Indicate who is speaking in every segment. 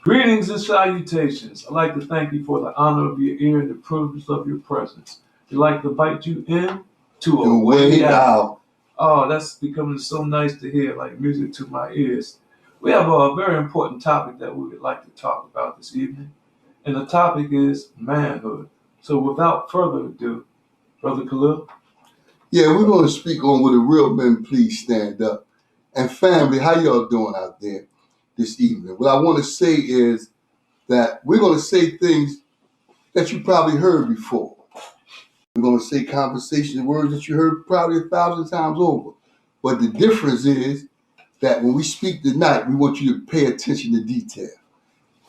Speaker 1: Greetings and salutations. I'd like to thank you for the honor of your ear and the privilege of your presence. We'd like to invite you in to a way out. Oh, that's becoming so nice to hear, like music to my ears. We have a very important topic that we would like to talk about this evening, and the topic is manhood. So without further ado, Brother Khalil.
Speaker 2: Yeah, we're going to speak on Will the Real Men Please Stand Up. And family, how y'all doing out there this evening? What I want to say is that we're going to say things that you probably heard before. We're going to say conversation words that you heard probably 1,000 times over. But the difference is that when we speak tonight, we want you to pay attention to detail.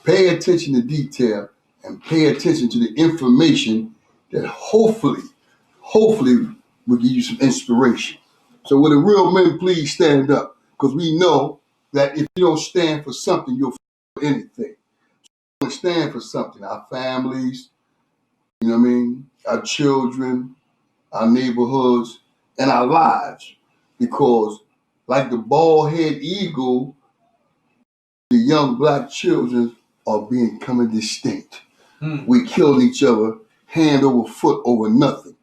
Speaker 2: Pay attention to detail and pay attention to the information that hopefully will give you some inspiration. So will the real men please stand up? Because we know that if you don't stand for something, you'll for anything. So we stand for something, our families, you know what I mean, our children, our neighborhoods, and our lives. Because like the bald-headed eagle, the young black children are becoming distinct. We killing each other hand over foot over nothing.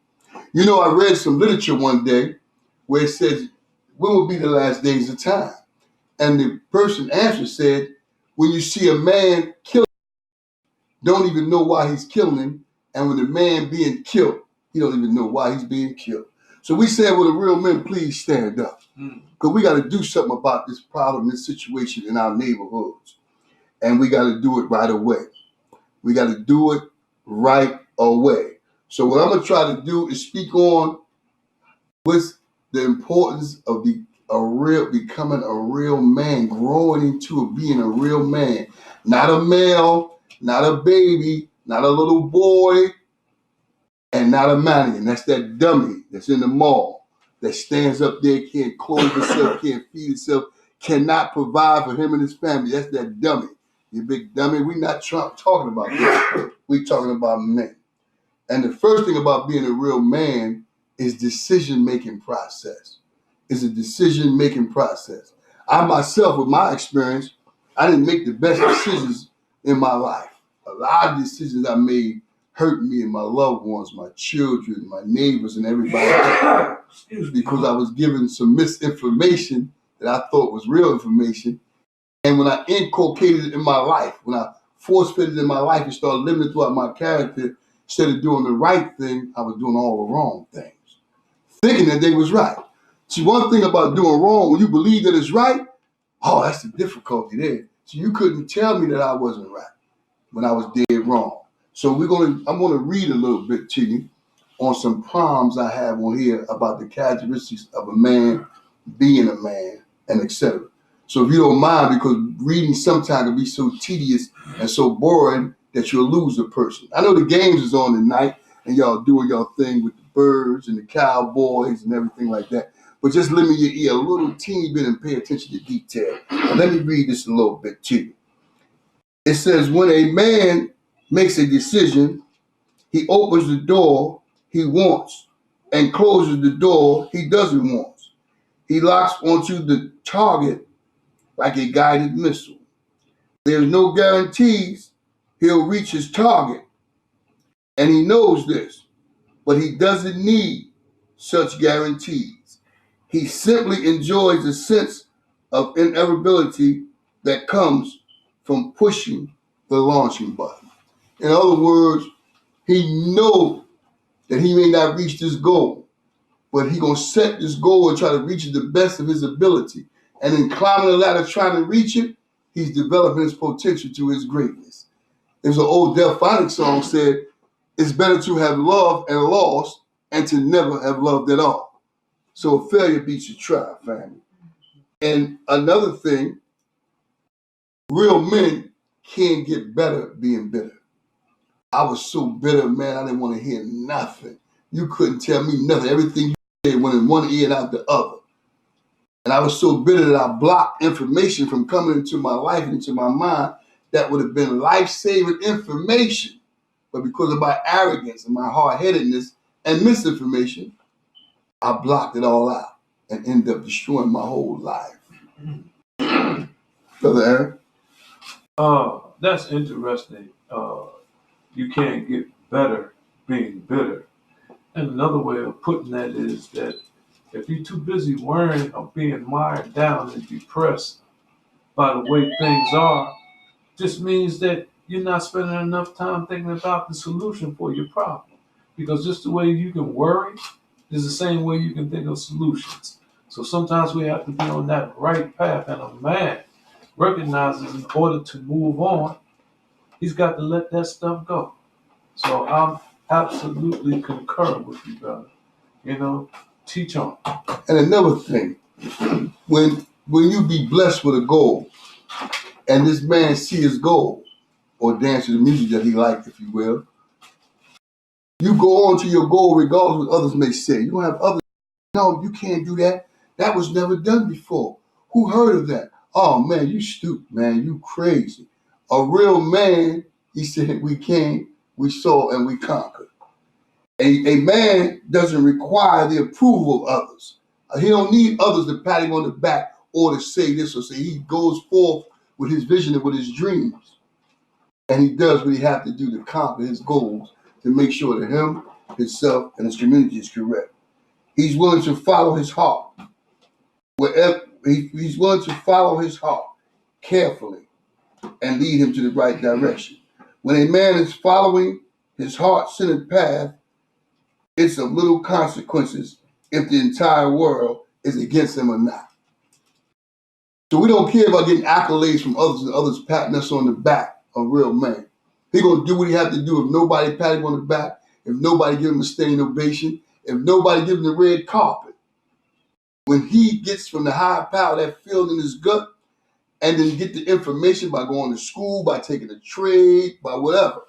Speaker 2: You know, I read some literature one day where it says, when will be the last days of time? And the person answered said, when you see a man kill, don't even know why he's killing him. And when the man being killed, he don't even know why he's being killed. So we said, will the real men please stand up? Because we got to do something about this problem, this situation in our neighborhoods. And we got to do it right away. We got to do it right away. So what I'm going to try to do is speak on what's the importance of becoming a real man, growing into being a real man. Not a male, not a baby, not a little boy, and not a mannequin. That's that dummy that's in the mall that stands up there, can't clothe himself, can't feed himself, cannot provide for him and his family. That's that dummy. You big dummy. We're not talking about this. We're talking about men. And the first thing about being a real man is decision-making process. It's a decision-making process. I myself, with my experience, I didn't make the best decisions in my life. A lot of decisions I made hurt me and my loved ones, my children, my neighbors, and everybody else. Because I was given some misinformation that I thought was real information. And when I inculcated it in my life, when I force-fed it in my life and started living it throughout my character, instead of doing the right thing, I was doing all the wrong things, thinking that they was right. See, one thing about doing wrong, when you believe that it's right, oh, that's the difficulty there. So you couldn't tell me that I wasn't right when I was dead wrong. So I'm gonna read a little bit to you on some poems I have on here about the characteristics of a man being a man and etc. So if you don't mind, because reading sometimes can be so tedious and so boring that you'll lose a person. I know the games is on tonight and y'all doing y'all thing with the birds and the cowboys and everything like that. But just lend me your ear a little teeny bit and pay attention to detail. And let me read this a little bit to you. It says, when a man makes a decision, he opens the door he wants and closes the door he doesn't want. He locks onto the target like a guided missile. There's no guarantees he'll reach his target, and he knows this, but he doesn't need such guarantees. He simply enjoys the sense of inevitability that comes from pushing the launching button. In other words, he knows that he may not reach this goal, but he gonna set this goal and try to reach it the best of his ability. And in climbing the ladder trying to reach it, he's developing his potential to his greatness. There's an old Delphonic song said, it's better to have loved and lost and to never have loved at all. So failure beats a try, family. And another thing, real men can't get better being bitter. I was so bitter, man, I didn't want to hear nothing. You couldn't tell me nothing. Everything you said went in one ear and out the other. And I was so bitter that I blocked information from coming into my life and into my mind that would have been life-saving information. But because of my arrogance and my hard-headedness and misinformation, I blocked it all out and ended up destroying my whole life. Brother Aaron?
Speaker 1: That's interesting. You can't get better being bitter. And another way of putting that is that if you're too busy worrying or being mired down and depressed by the way things are, just means that you're not spending enough time thinking about the solution for your problem. Because just the way you can worry is the same way you can think of solutions. So sometimes we have to be on that right path, and a man recognizes in order to move on, he's got to let that stuff go. So I'm absolutely concur with you, brother. You know, teach on.
Speaker 2: And another thing, when you be blessed with a goal, and this man see his goal, or dance to the music that he liked, if you will, you go on to your goal regardless of what others may say. You don't have others, no, you can't do that. That was never done before. Who heard of that? Oh man, you stupid, man, you crazy. A real man, he said, we came, we saw, and we conquered. A man doesn't require the approval of others. He don't need others to pat him on the back or to say this or say. He goes forth with his vision and with his dreams. And he does what he has to do to conquer his goals, to make sure that him, himself, and his community is correct. He's willing to follow his heart. Wherever he's willing to follow his heart carefully and lead him to the right direction. When a man is following his heart-centered path, it's of little consequences if the entire world is against him or not. So we don't care about getting accolades from others and others patting us on the back. A real man, he gonna do what he have to do. If nobody pat him on the back, if nobody give him a standing ovation, if nobody give him the red carpet, when he gets from the higher power that feel in his gut, and then get the information by going to school, by taking a trade, by whatever,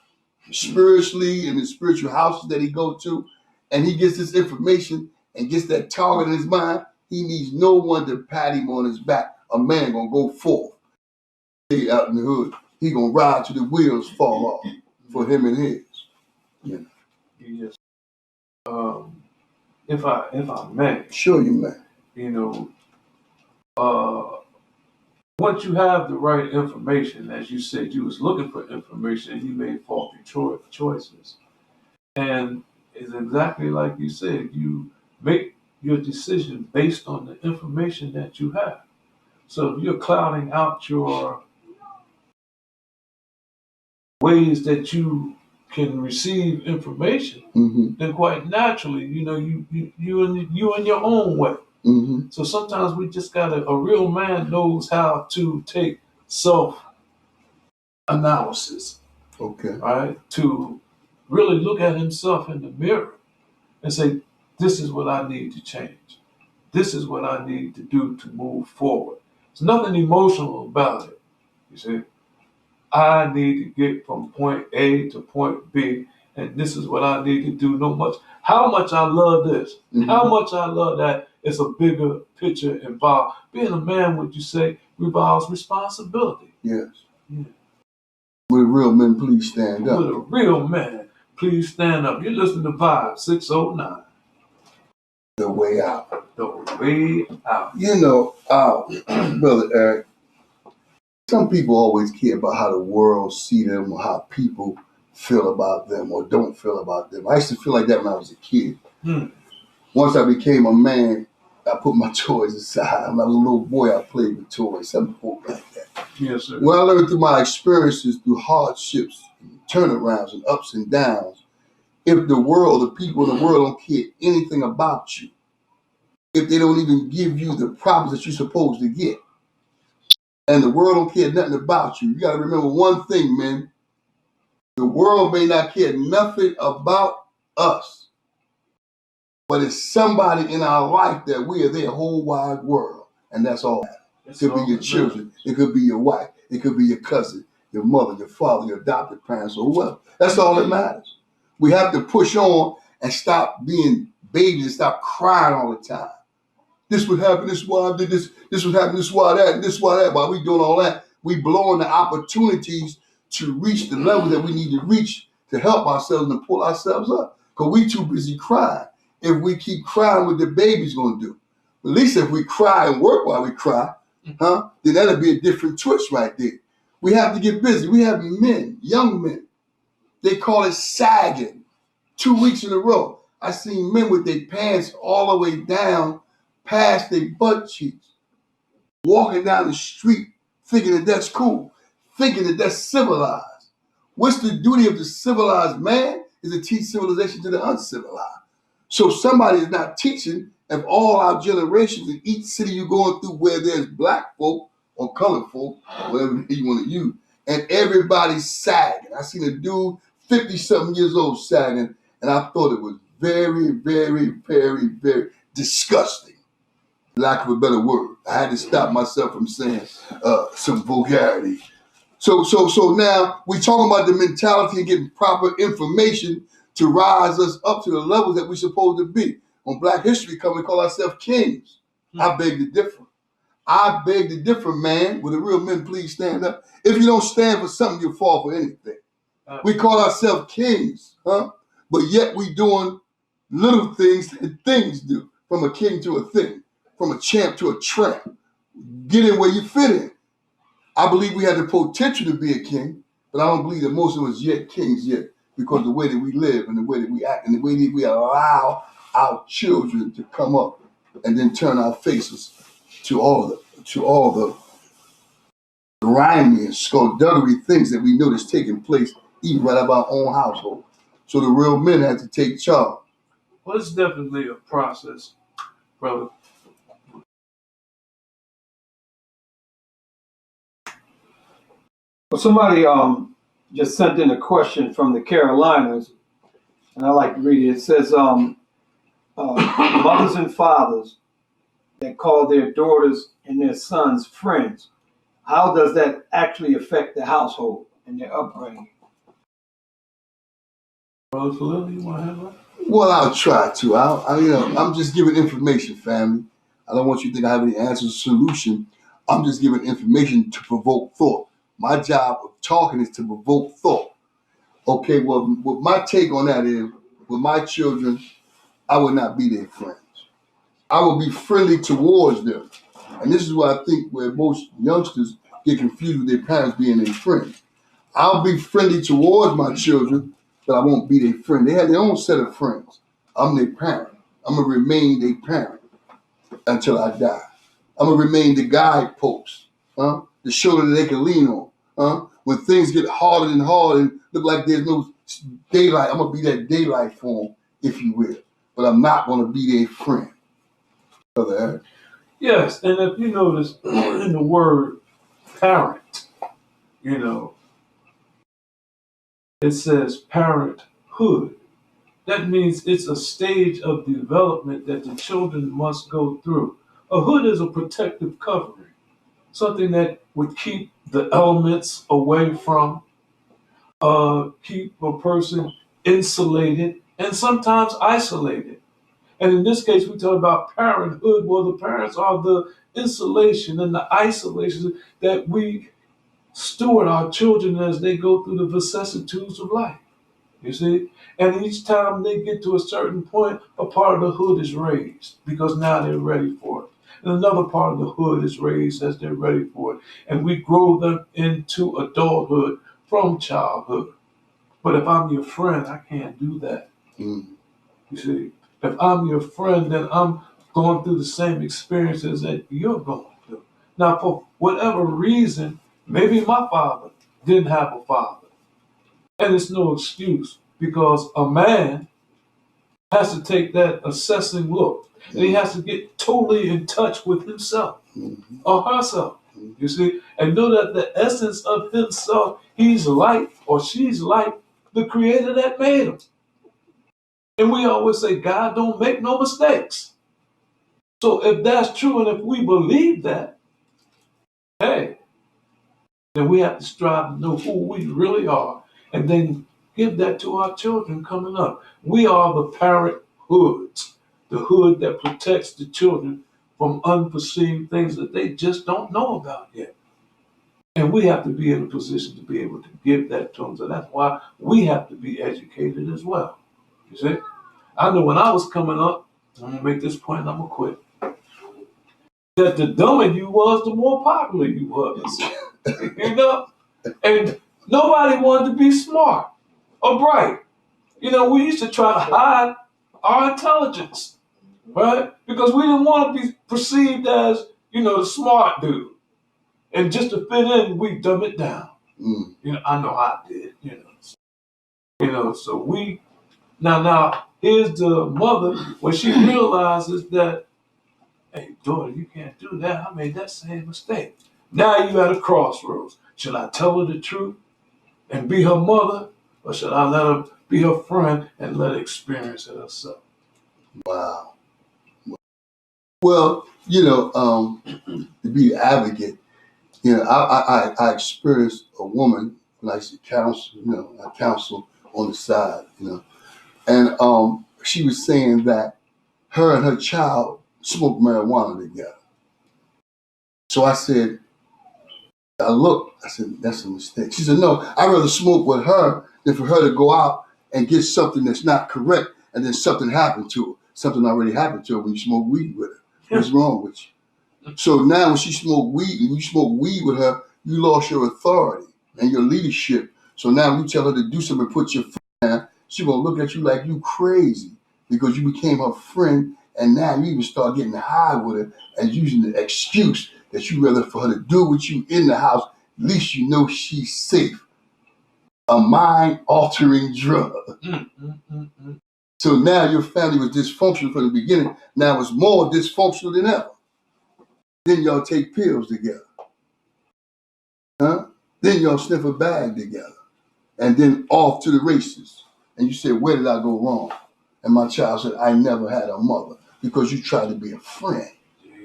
Speaker 2: spiritually in the spiritual houses that he go to, and he gets this information and gets that target in his mind, he needs no one to pat him on his back. A man gonna go forth. He out in the hood. He gonna ride till the wheels fall off for him and his. You know.
Speaker 1: Yes. If I may.
Speaker 2: Sure you may.
Speaker 1: You know, once you have the right information, as you said, you was looking for information and you made faulty choices. And it's exactly like you said, you make your decision based on the information that you have. So if you're clouding out your ways that you can receive information, then quite naturally, you know, you in your own way. So sometimes we just a real man knows how to take self-analysis.
Speaker 2: Okay.
Speaker 1: Right? To really look at himself in the mirror and say, this is what I need to change. This is what I need to do to move forward. There's nothing emotional about it. You see? I need to get from point A to point B, and this is what I need to do. How much I love this, how much I love that. It's a bigger picture involved. Being a man, would you say, revolves responsibility?
Speaker 2: Yes. Yeah. Would a real man please stand up?
Speaker 1: Would a real man please stand up? You're listening to Vibe 609.
Speaker 2: The way out.
Speaker 1: The way out.
Speaker 2: You know, Brother Eric, some people always care about how the world see them or how people feel about them or don't feel about them. I used to feel like that when I was a kid. Once I became a man, I put my toys aside. When I was a little boy, I played with toys, something like that.
Speaker 1: Yes, sir.
Speaker 2: When I learned through my experiences, through hardships, turnarounds, and ups and downs, if the world, the people in the world don't care anything about you, if they don't even give you the problems that you're supposed to get, and the world don't care nothing about you, you got to remember one thing, man. The world may not care nothing about us, but it's somebody in our life that we are their whole wide world, and that's all. It could be your children, it could be your wife, it could be your cousin, your mother, your father, your adopted parents, or whoever. That's all that matters. We have to push on and stop being babies and stop crying all the time. This would happen, this is why I did this, this would happen, this is why that, and this is why that. While we doing all that, we blowing the opportunities to reach the level that we need to reach to help ourselves and pull ourselves up. Because we too busy crying. If we keep crying, what the baby's gonna do? At least if we cry and work while we cry, then that'll be a different twist right there. We have to get busy. We have men, young men. They call it sagging. 2 weeks in a row, I seen men with their pants all the way down past their butt cheeks, walking down the street thinking that that's cool, thinking that that's civilized. What's the duty of the civilized man is to teach civilization to the uncivilized. So somebody is not teaching of all our generations in each city you're going through where there's black folk or colored folk, whatever you want to use, and everybody's sagging. I seen a dude 50-something years old sagging, and I thought it was very, very, very, very disgusting. Lack of a better word. I had to stop myself from saying some vulgarity. So now we talking about the mentality and getting proper information to rise us up to the level that we're supposed to be. On Black History Month, we call ourselves kings. I beg to differ. I beg to differ, man. Will the real men please stand up? If you don't stand for something, you'll fall for anything. We call ourselves kings, huh? But yet we doing little things that things do. From a king to a thing. From a champ to a tramp. Get in where you fit in. I believe we have the potential to be a king, but I don't believe that most of us yet kings yet, because the way that we live and the way that we act and the way that we allow our children to come up and then turn our faces to all the grimy and skullduggery things that we know that's taking place even right up our own household. So the real men have to take charge.
Speaker 1: Well, it's definitely a process, brother.
Speaker 3: Well, somebody just sent in a question from the Carolinas, and I like to read it. It says, mothers and fathers that call their daughters and their sons friends, how does that actually affect the household and their upbringing?
Speaker 1: Brother Khalil, you want to have that?
Speaker 2: Well, I'll try to. I'm just giving information, family. I don't want you to think I have any answers or solution. I'm just giving information to provoke thought. My job of talking is to provoke thought. Okay, well, what my take on that is, with my children, I would not be their friends. I would be friendly towards them. And this is what I think where most youngsters get confused with their parents being their friends. I'll be friendly towards my children, but I won't be their friend. They have their own set of friends. I'm their parent. I'm going to remain their parent until I die. I'm going to remain the guidepost, the shoulder that they can lean on. When things get harder and harder and look like there's no daylight, I'm going to be that daylight for them, if you will. But I'm not going to be their friend. Brother Eric?
Speaker 1: Yes, and if you notice in the word parent, it says parenthood. That means it's a stage of development that the children must go through. A hood is a protective covering, something that would keep the elements away from, keep a person insulated and sometimes isolated. And in this case, we talk about parenthood. Well, the parents are the insulation and the isolation that we steward our children as they go through the vicissitudes of life. You see? And each time they get to a certain point, a part of the hood is raised because now they're ready for it. And another part of the hood is raised as they're ready for it. And we grow them into adulthood from childhood. But if I'm your friend, I can't do that. You see? If I'm your friend, then I'm going through the same experiences that you're going through. Now, for whatever reason, maybe my father didn't have a father. And it's no excuse, because a man has to take that assessing look. And he has to get totally in touch with himself or herself, you see, and know that the essence of himself, he's like or she's like the creator that made him. And we always say, God don't make no mistakes. So if that's true, and if we believe that, hey, then we have to strive to know who we really are and then give that to our children coming up. We are the parenthood, the hood that protects the children from unforeseen things that they just don't know about yet. And we have to be in a position to be able to give that to them. So that's why we have to be educated as well. You see? I know when I was coming up, I'm going to make this point and I'm going to quit, that the dumber you was, the more popular you was. You know? And nobody wanted to be smart or bright. You know, we used to try to hide our intelligence, right? Because we didn't want to be perceived as, you know, the smart dude. And just to fit in, we dumb it down.
Speaker 2: Mm.
Speaker 1: You know, I know I did, so we, now, here's the mother, when she realizes that, hey, daughter, you can't do that. I made that same mistake. Now you at a crossroads. Should I tell her the truth and be her mother, or should I let her be her friend and let her experience it herself?
Speaker 2: Wow. Well, to be the advocate, I experienced a woman when I used to counsel, I counsel on the side, and she was saying that her and her child smoked marijuana together. So I said, I said, that's a mistake. She said, no, I'd rather smoke with her than for her to go out and get something that's not correct and then something happened to her. Something already happened to her when you smoke weed with her. What's wrong with you? So now when she smoked weed, and you smoke weed with her, you lost your authority and your leadership. So now when you tell her to do something, put your foot down, she gonna look at you like you crazy because you became her friend, and now you even start getting high with her and using the excuse that you rather for her to do with you in the house. At least you know she's safe. A mind-altering drug. So now your family was dysfunctional from the beginning. Now it's more dysfunctional than ever. Then y'all take pills together. Huh? Then y'all sniff a bag together. And then off to the races. And you say, where did I go wrong? And my child said, I never had a mother because you tried to be a friend.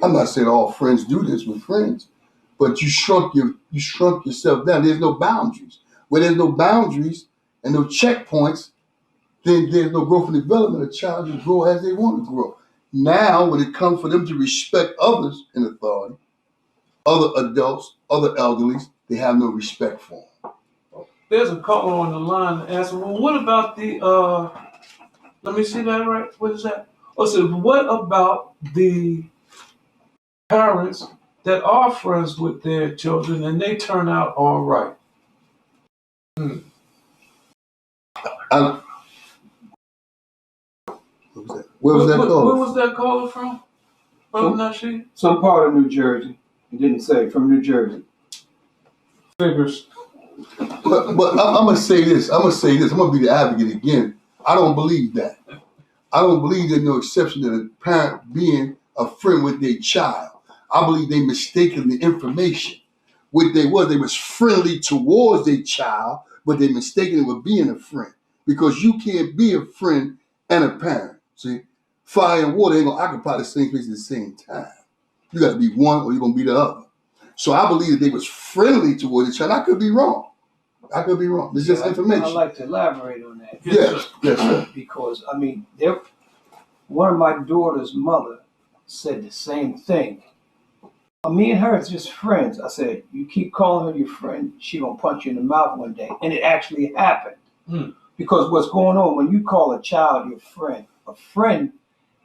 Speaker 2: I'm not saying all friends do this with friends, but you shrunk yourself down. There's no boundaries. Where there's no boundaries and no checkpoints, then there's no growth and development. A child just grow as they want to grow. Now, when it comes for them to respect others in authority, other adults, other elderlies, they have no respect for them.
Speaker 1: There's a caller on the line asking, well, what about the, let me see that right, what is that? Oh, so what about the parents that are friends with their children and they turn out all right?
Speaker 2: Where was that caller?
Speaker 1: Where was that caller from?
Speaker 3: Some part of New Jersey. He didn't say from New Jersey.
Speaker 1: Figures.
Speaker 2: But I'm gonna say this. I'm gonna be the advocate again. I don't believe that. I don't believe there's no exception to a parent being a friend with their child. I believe they mistaken the information. What they was friendly towards their child, but they mistaken it with being a friend. Because you can't be a friend and a parent. See, fire and water ain't gonna occupy the same place at the same time. You got to be one, or you're gonna be the other. So I believe that they was friendly toward each other. I could be wrong. It's just information.
Speaker 3: I'd like to elaborate on that.
Speaker 2: Yes, sir.
Speaker 3: Because one of my daughter's mother said the same thing. Me and her is just friends. I said, you keep calling her your friend, she gonna punch you in the mouth one day. And it actually happened. Because what's going on when you call a child your friend, a friend,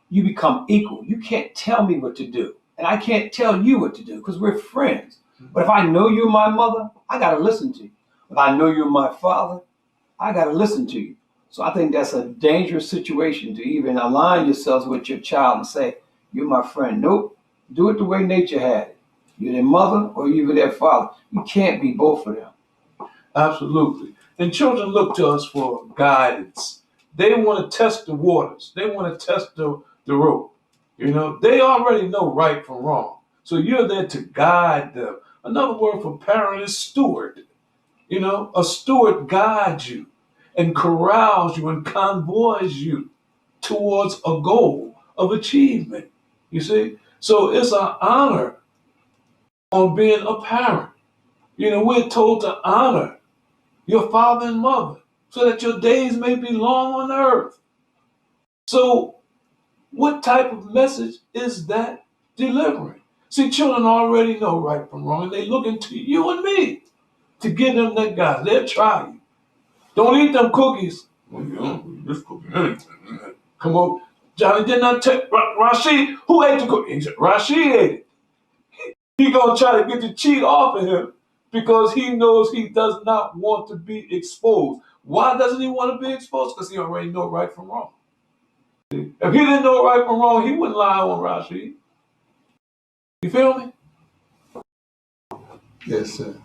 Speaker 3: you become equal. You can't tell me what to do. And I can't tell you what to do because we're friends. But if I know you're my mother, I gotta listen to you. If I know you're my father, I gotta listen to you. So I think that's a dangerous situation to even align yourselves with your child and say, you're my friend. Nope. Do it the way nature had it. You're their mother or you're their father. You can't be both of them.
Speaker 1: Absolutely. And children look to us for guidance. They want to test the waters. They want to test the rope. They already know right from wrong. So you're there to guide them. Another word for parent is steward. A steward guides you and corrals you and convoys you towards a goal of achievement. You see? So it's an honor on being a parent. We're told to honor your father and mother so that your days may be long on earth. So what type of message is that delivering? See, children already know right from wrong, and they looking to you and me to give them that guidance. They'll try you. Don't eat them cookies. Well, you don't eat this cookie anything. Come on. Johnny did not take Rashid. Who ate the cookie? He said, Rashid ate it. He gonna try to get the cheat off of him because he knows he does not want to be exposed. Why doesn't he want to be exposed? Because he already knows right from wrong. If he didn't know right from wrong, he wouldn't lie on Rashid. You feel me?
Speaker 2: Yes, sir.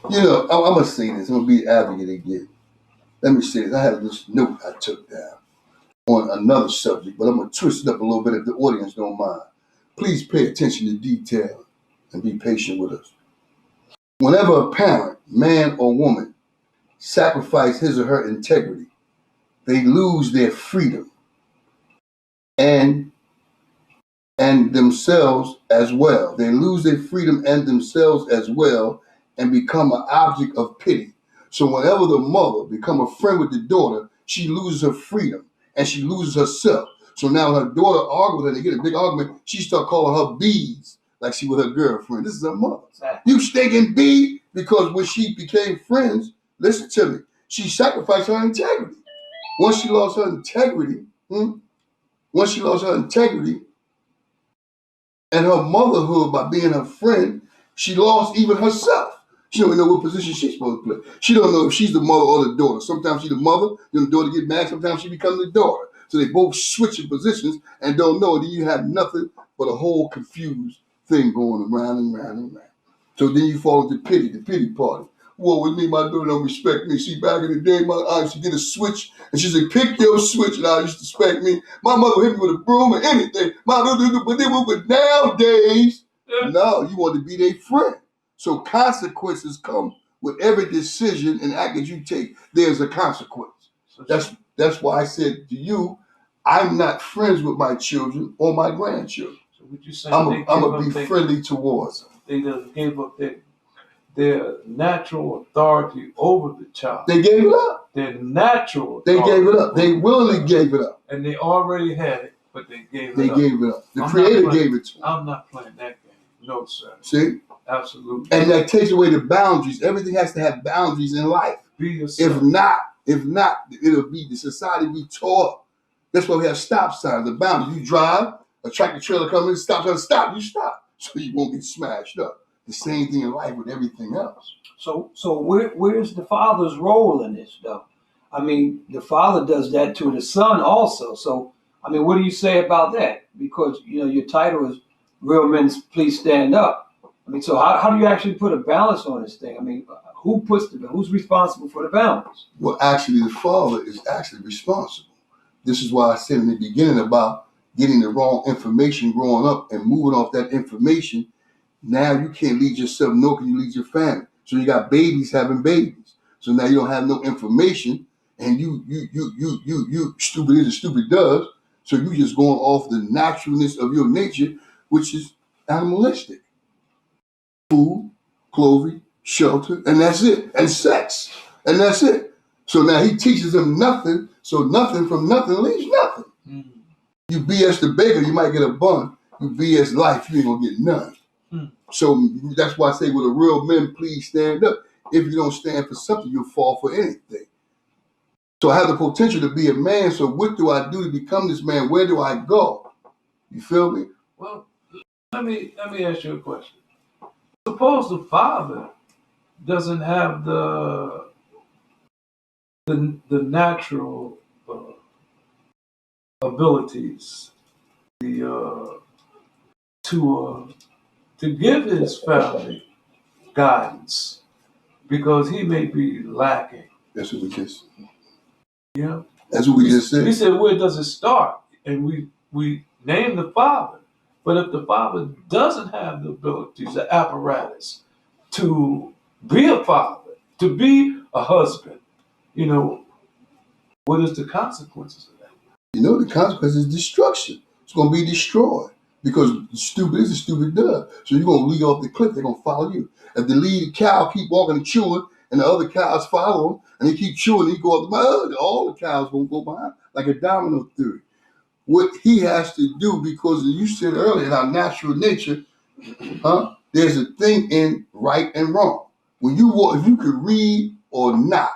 Speaker 2: You know, I'm going to say this. I'm going to be the advocate again. Let me say this. I had this note I took down on another subject, but I'm going to twist it up a little bit if the audience don't mind. Please pay attention to detail and be patient with us. Whenever a parent, man or woman, sacrifice his or her integrity, they lose their freedom and themselves as well. They lose their freedom and themselves as well and become an object of pity. So whenever the mother become a friend with the daughter, she loses her freedom and she loses herself. So now when her daughter argues with her, they get a big argument, she start calling her B's like she was her girlfriend. This is her mother. You stinking B, because when she became friends, listen to me, she sacrificed her integrity. Once she lost her integrity, and her motherhood by being her friend, she lost even herself. She don't even know what position she's supposed to play. She don't know if she's the mother or the daughter. Sometimes she's the mother, then the daughter get mad, sometimes she becomes the daughter. So they both switch in positions and don't know. Then you have nothing but a whole confused thing going around and round and round. So then you fall into the pity party. Well, with me, my daughter don't respect me. See, back in the day, I used to get a switch, and she said, pick your switch, and I used to spank me. My mother hit me with a broom or anything. But nowadays, no, you want to be their friend. So consequences come with every decision and act that you take. There's a consequence. That's why I said to you, I'm not friends with my children or my grandchildren.
Speaker 1: So would you say
Speaker 2: I'm gonna be friendly towards them.
Speaker 1: They just gave up their natural authority over the child.
Speaker 2: They gave it up.
Speaker 1: Their natural
Speaker 2: They gave it up. They willingly gave it up.
Speaker 1: And they already had it, but they gave it up.
Speaker 2: They gave it up. The Creator gave it to them.
Speaker 1: I'm not playing that game. No, sir.
Speaker 2: See?
Speaker 1: Absolutely.
Speaker 2: And that takes away the boundaries. Everything has to have boundaries in life.
Speaker 1: Be yourself.
Speaker 2: If not, it'll be the society we taught. That's why we have stop signs, the boundaries. You drive, a tractor trailer comes in, stop, you stop. So you won't get smashed up. The same thing in life with everything else.
Speaker 3: So where's the father's role in this, though? I mean, the father does that to the son also. So, I mean, what do you say about that? Because, you know, your title is Real Men Please Stand Up. I mean, so how do you actually put a balance on this thing? I mean, who's responsible for the balance?
Speaker 2: Well, actually, the father is actually responsible. This is why I said in the beginning about getting the wrong information growing up and moving off that information. Now you can't lead yourself, nor can you lead your family. So you got babies having babies. So now you don't have no information, and you stupid is and stupid does. So you just going off the naturalness of your nature, which is animalistic. Food, clothing, shelter, and that's it. And sex, and that's it. So now he teaches them nothing. So nothing from nothing leaves nothing. Mm-hmm. You BS the baker, you might get a bun. You BS life, you ain't gonna get none. So that's why I say, with a real men, please stand up. If you don't stand for something, you'll fall for anything. So I have the potential to be a man. So what do I do to become this man? Where do I go? You feel me?
Speaker 1: Well, let me ask you a question. Suppose the father doesn't have the natural abilities, to give his family guidance, because he may be lacking.
Speaker 2: That's what we just.
Speaker 1: Yeah.
Speaker 2: That's what we just said.
Speaker 1: We said, where does it start? And we name the father. But if the father doesn't have the abilities, the apparatus to be a father, to be a husband, you know, what is the consequences of that?
Speaker 2: You know, the consequence is destruction. It's going to be destroyed. Because stupid is a stupid does. So you're going to lead off the cliff, they're going to follow you. If the lead cow keep walking and chewing, and the other cows follow him, and they keep chewing, and he go up the mountain, all the cows going to go behind, like a domino theory. What he has to do, because you said earlier, in our natural nature, there's a thing in right and wrong. When you walk, if you could read or not,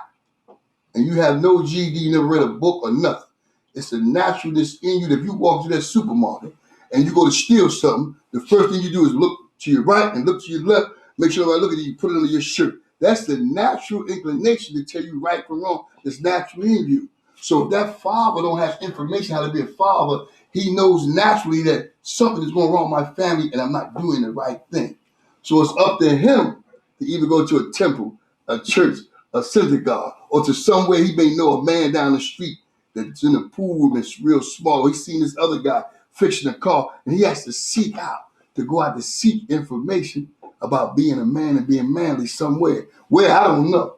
Speaker 2: and you have no GD, you never read a book or nothing, it's a naturalness in you that if you walk to that supermarket, and you go to steal something, the first thing you do is look to your right and look to your left, Make sure nobody look at you, put it under your shirt. That's the natural inclination to tell you right from wrong that's naturally in you. So if that father don't have information how to be a father, he knows naturally that something is going wrong with my family and I'm not doing the right thing. So it's up to him to either go to a temple, a church, a synagogue, or to somewhere he may know a man down the street that's in a pool room that's real small. He's seen this other guy fixing a car, and he has to seek out, to go out to seek information about being a man and being manly somewhere. Where, I don't know.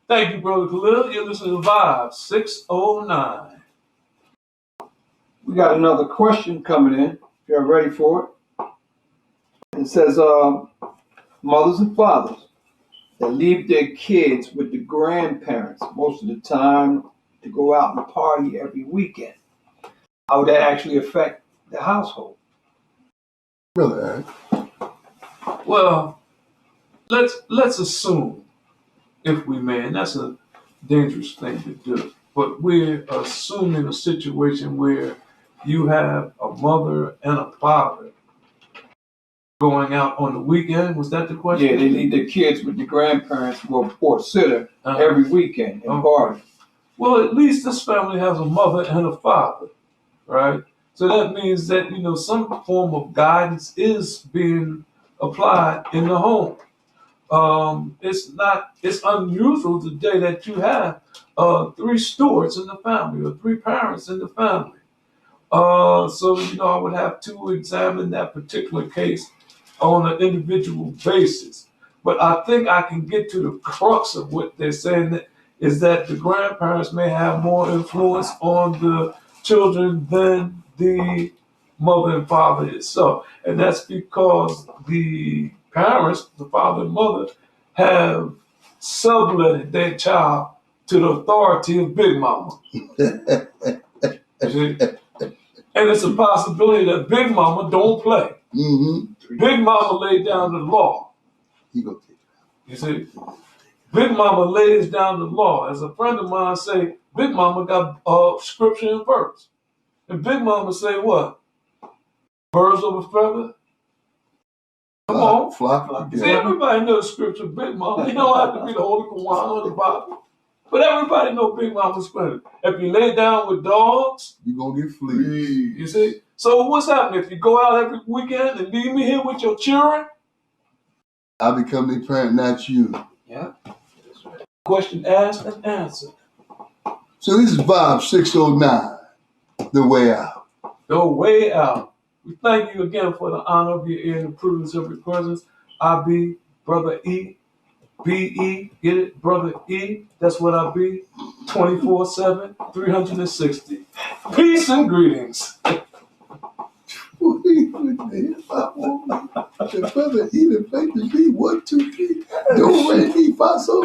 Speaker 1: Thank you, Brother Khalil. You're listening to Vibe 609.
Speaker 3: We got another question coming in. If you're ready for it. It says, mothers and fathers that leave their kids with the grandparents most of the time to go out and party every weekend. How would that actually affect the household?
Speaker 2: Brother Eric.
Speaker 1: Well, let's assume, if we may, and that's a dangerous thing to do, but we're assuming a situation where you have a mother and a father going out on the weekend. Was that the question?
Speaker 3: Yeah, they leave their kids with the grandparents or sitter every weekend and party.
Speaker 1: Well, at least this family has a mother and a father, right? So that means that, some form of guidance is being applied in the home. It's unusual today that you have 3 stewards in the family or 3 parents in the family. So, I would have to examine that particular case on an individual basis. But I think I can get to the crux of what they're saying, is that the grandparents may have more influence on the children than the mother and father itself. And that's because the parents, the father and mother, have subletted their child to the authority of Big Mama. And it's a possibility that Big Mama don't play.
Speaker 2: Mm-hmm.
Speaker 1: Big Mama laid down the law.
Speaker 2: He gonna take it.
Speaker 1: You see? Big Mama lays down the law. As a friend of mine say, Big Mama got scripture and verse. And Big Mama say what? Birds of a feather? Come on.
Speaker 2: Fly.
Speaker 1: See, everybody knows scripture, Big Mama. You don't have to be the Holy Quran or the Bible. But everybody knows Big Mama's scripture. If you lay down with dogs,
Speaker 2: you're going to get fleas.
Speaker 1: You see? So what's happening? If you go out every weekend and leave me here with your children,
Speaker 2: I become their parent, not you.
Speaker 1: Yeah. That's right. Question asked and answered.
Speaker 2: So this is Vibe 609, The Way Out.
Speaker 1: The Way Out. We thank you again for the honor of your ear and the privilege of your presence. I be Brother E. B-E, get it? Brother E. That's what I be. 24/7, 360. Peace and greetings.
Speaker 2: The brother E, the faith is B, 1, 2, 3. Don't ready, 5, so